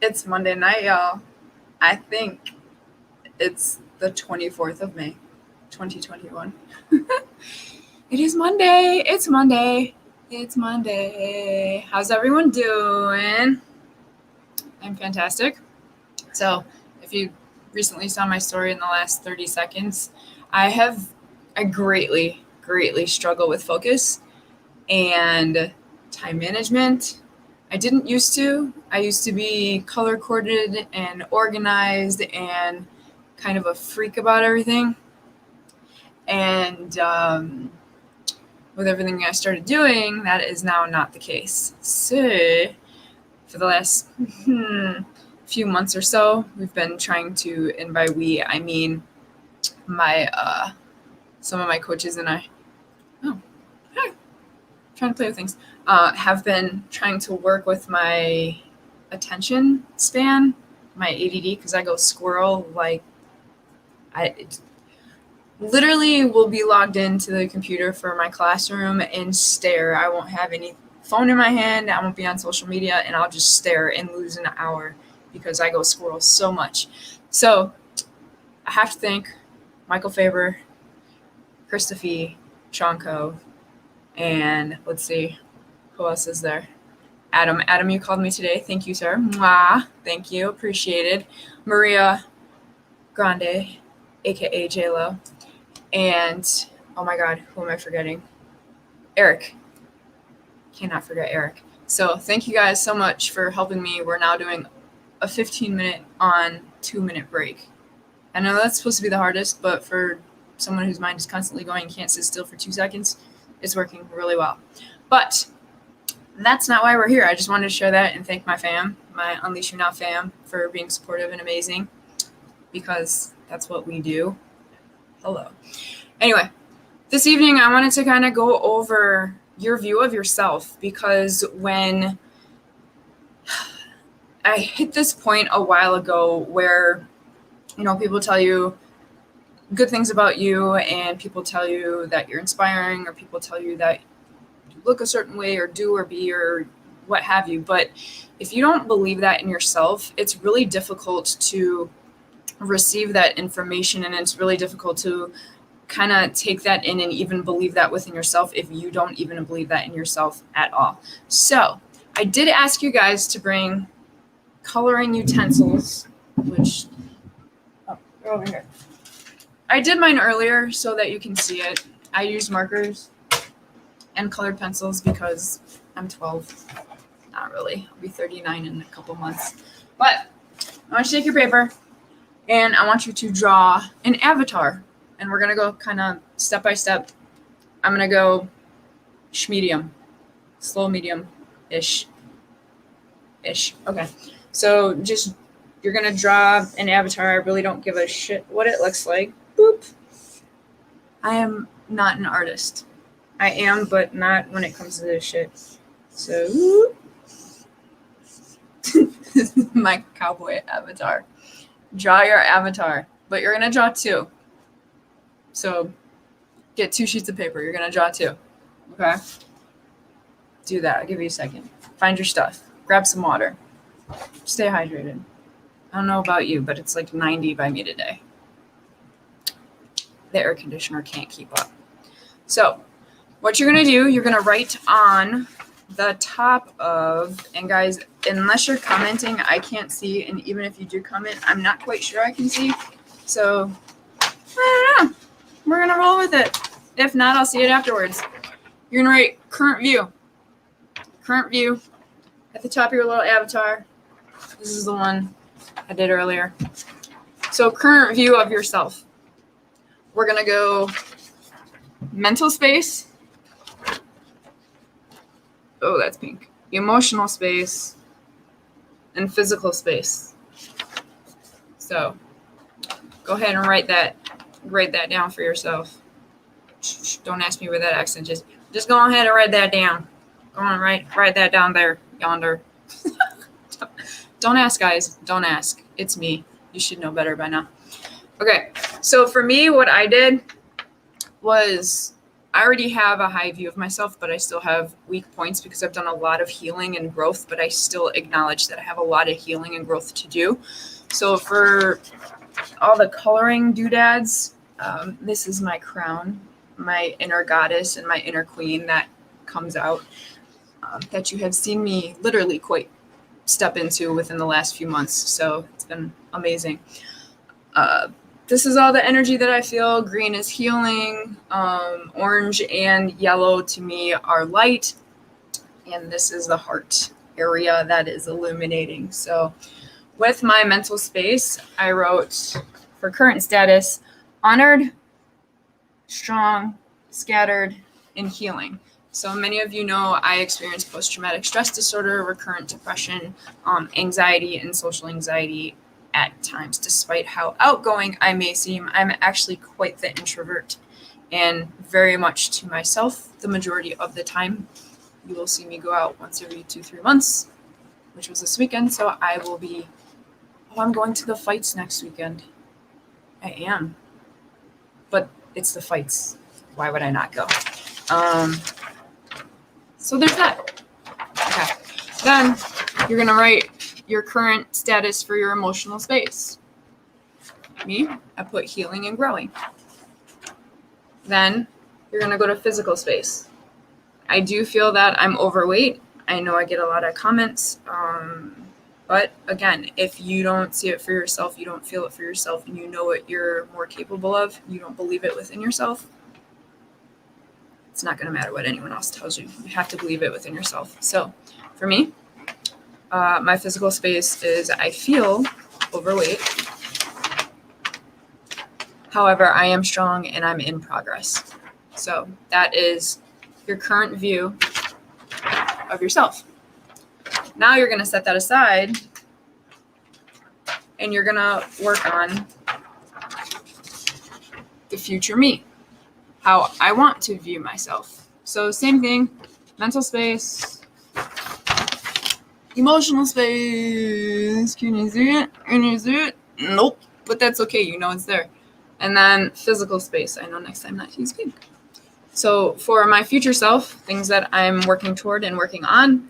It's Monday night, y'all. I think it's the 24th of May, 2021. It is Monday. It's Monday. It's Monday. How's everyone doing? I'm fantastic. So, if you recently saw my story in the last 30 seconds, I greatly struggle with focus and time management. I didn't used to. I used to be color coordinated and organized and kind of a freak about everything. And with everything I started doing, that is now not the case. So, for the last few months or so, we've been trying to, and by we, I mean my some of my coaches and I. Oh, hi. Trying to play with things. Have been trying to work with my attention span, my ADD, because I go squirrel. Like, I literally will be logged into the computer for my classroom and stare. I won't have any phone in my hand. I won't be on social media, and I'll just stare and lose an hour because I go squirrel so much. So I have to thank Michael Faber, Krista Fee, Sean Cove, and let's see, who else is there? Adam. Adam, you called me today. Thank you, sir. Mwah. Thank you. Appreciated. Maria Grande, aka J-Lo. And oh my God, who am I forgetting? Eric. Cannot forget Eric. So thank you guys so much for helping me. We're now doing a 15-minute on 2-minute break. I know that's supposed to be the hardest, but for someone whose mind is constantly going and can't sit still for 2 seconds, it's working really well. But that's not why we're here. I just wanted to share that and thank my fam, my Unleash You Now fam, for being supportive and amazing, because that's what we do. Hello. Anyway, this evening I wanted to kind of go over your view of yourself, because when I hit this point a while ago where, people tell you good things about you, and people tell you that you're inspiring, or people tell you that you look a certain way or do or be or what have you. But if you don't believe that in yourself, it's really difficult to receive that information, and it's really difficult to kind of take that in and even believe that within yourself if you don't even believe that in yourself at all. So I did ask you guys to bring coloring utensils, which they're over here. I did mine earlier so that you can see it. I use markers and colored pencils because I'm 12. Not really. I'll be 39 in a couple months. But I want you to take your paper and I want you to draw an avatar. And we're going to go kind of step by step. I'm going to go medium, slow medium-ish. Okay. So just, you're going to draw an avatar. I really don't give a shit what it looks like. Boop. I am not an artist. I am, but not when it comes to this shit. So, this is my cowboy avatar. Draw your avatar, but you're going to draw 2. So get 2 sheets of paper. You're going to draw 2. Okay? Do that. I'll give you a second. Find your stuff. Grab some water. Stay hydrated. I don't know about you, but it's like 90 by me today. The air conditioner can't keep up. So what you're going to do, you're going to write on the top of, and guys, unless you're commenting, I can't see. And even if you do comment, I'm not quite sure I can see. So I don't know. We're going to roll with it. If not, I'll see it afterwards. You're going to write current view. Current view at the top of your little avatar. This is the one I did earlier. So current view of yourself. We're going to go mental space. Oh, that's pink. Emotional space and physical space. So go ahead and write that down for yourself. Don't ask me where that accent is. Just go ahead and write that down. Go on, write that down there, yonder. Don't ask, guys. Don't ask. It's me. You should know better by now. Okay, so for me, what I did was I already have a high view of myself, but I still have weak points because I've done a lot of healing and growth, but I still acknowledge that I have a lot of healing and growth to do. So for all the coloring doodads, this is my crown, my inner goddess and my inner queen that comes out, that you have seen me literally quite step into within the last few months. So it's been amazing. This is all the energy that I feel. Green is healing. Orange and yellow to me are light. And this is the heart area that is illuminating. So with my mental space, I wrote for current status, honored, strong, scattered, and healing. So many of you know I experience post-traumatic stress disorder, recurrent depression, anxiety, and social anxiety at times. Despite how outgoing I may seem, I'm actually quite the introvert and very much to myself the majority of the time. You will see me go out once every 2-3 months, which was this weekend. So I will be, I'm going to the fights next weekend. I am. But it's the fights. Why would I not go? So there's that. Okay. Then you're going to write your current status for your emotional space. Me, I put healing and growing. Then you're going to go to physical space. I do feel that I'm overweight. I know I get a lot of comments. But again, if you don't see it for yourself, you don't feel it for yourself, and you know what you're more capable of, you don't believe it within yourself, it's not going to matter what anyone else tells you. You have to believe it within yourself. So for me, my physical space is I feel overweight. However, I am strong and I'm in progress. So that is your current view of yourself. Now you're going to set that aside and you're going to work on the future me, how I want to view myself. So same thing, mental space, emotional space. Can you see it? Can you see it? Nope, but that's okay. You know it's there. And then physical space. I know next time not to use pink. So for my future self, things that I'm working toward and working on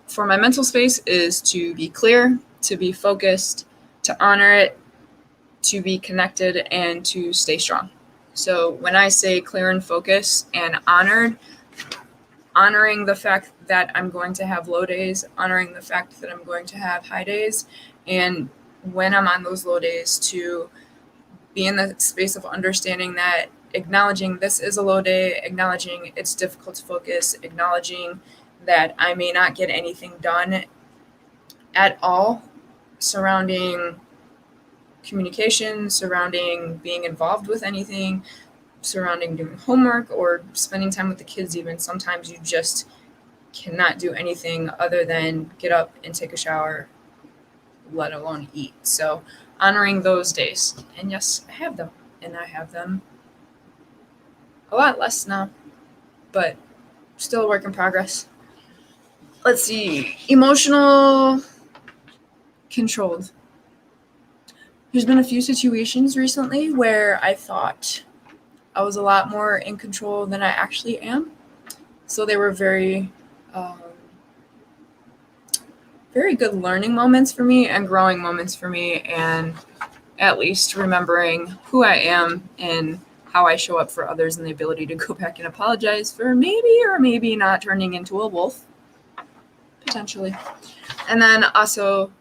for my mental space is to be clear, to be focused, to honor it, to be connected, and to stay strong. So when I say clear and focused and honoring the fact that I'm going to have low days, honoring the fact that I'm going to have high days, and when I'm on those low days to be in the space of understanding that, acknowledging this is a low day, acknowledging it's difficult to focus, acknowledging that I may not get anything done at all surrounding communication, surrounding being involved with anything, surrounding doing homework or spending time with the kids even. Sometimes you just cannot do anything other than get up and take a shower, let alone eat. So honoring those days. And yes, I have them. And I have them a lot less now, but still a work in progress. Let's see. Emotional controlled. There's been a few situations recently where I thought I was a lot more in control than I actually am. So they were very, very good learning moments for me and growing moments for me, and at least remembering who I am and how I show up for others, and the ability to go back and apologize for maybe or maybe not turning into a wolf, potentially. And then also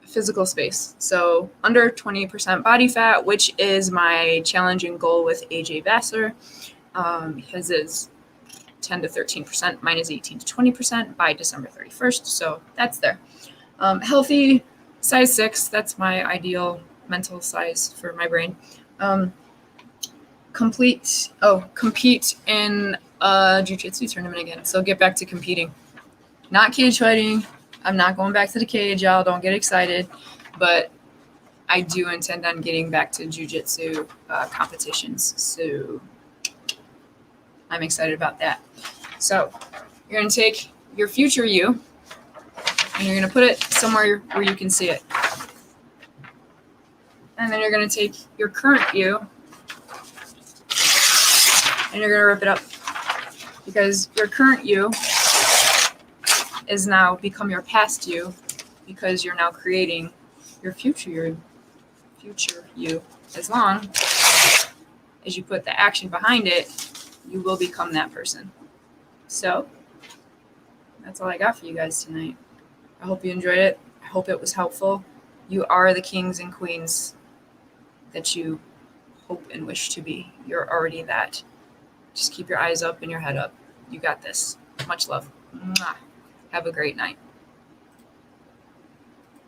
physical space. So under 20% body fat, which is my challenging goal with AJ Vassar. His is 10 to 13%. Mine is 18 to 20% by December 31st. So that's there. Healthy, size 6. That's my ideal mental size for my brain. Compete in a jiu-jitsu tournament again. So get back to competing. Not cage fighting. I'm not going back to the cage, y'all. Don't get excited. But I do intend on getting back to jiu-jitsu competitions. So I'm excited about that. So you're going to take your future you and you're going to put it somewhere where you can see it. And then you're going to take your current you and you're going to rip it up, because your current you is now become your past you, because you're now creating your future you. As long as you put the action behind it, you will become that person. So that's all I got for you guys tonight. I hope you enjoyed it. I hope it was helpful. You are the kings and queens that you hope and wish to be. You're already that. Just keep your eyes up and your head up. You got this. Much love. Mwah. Have a great night.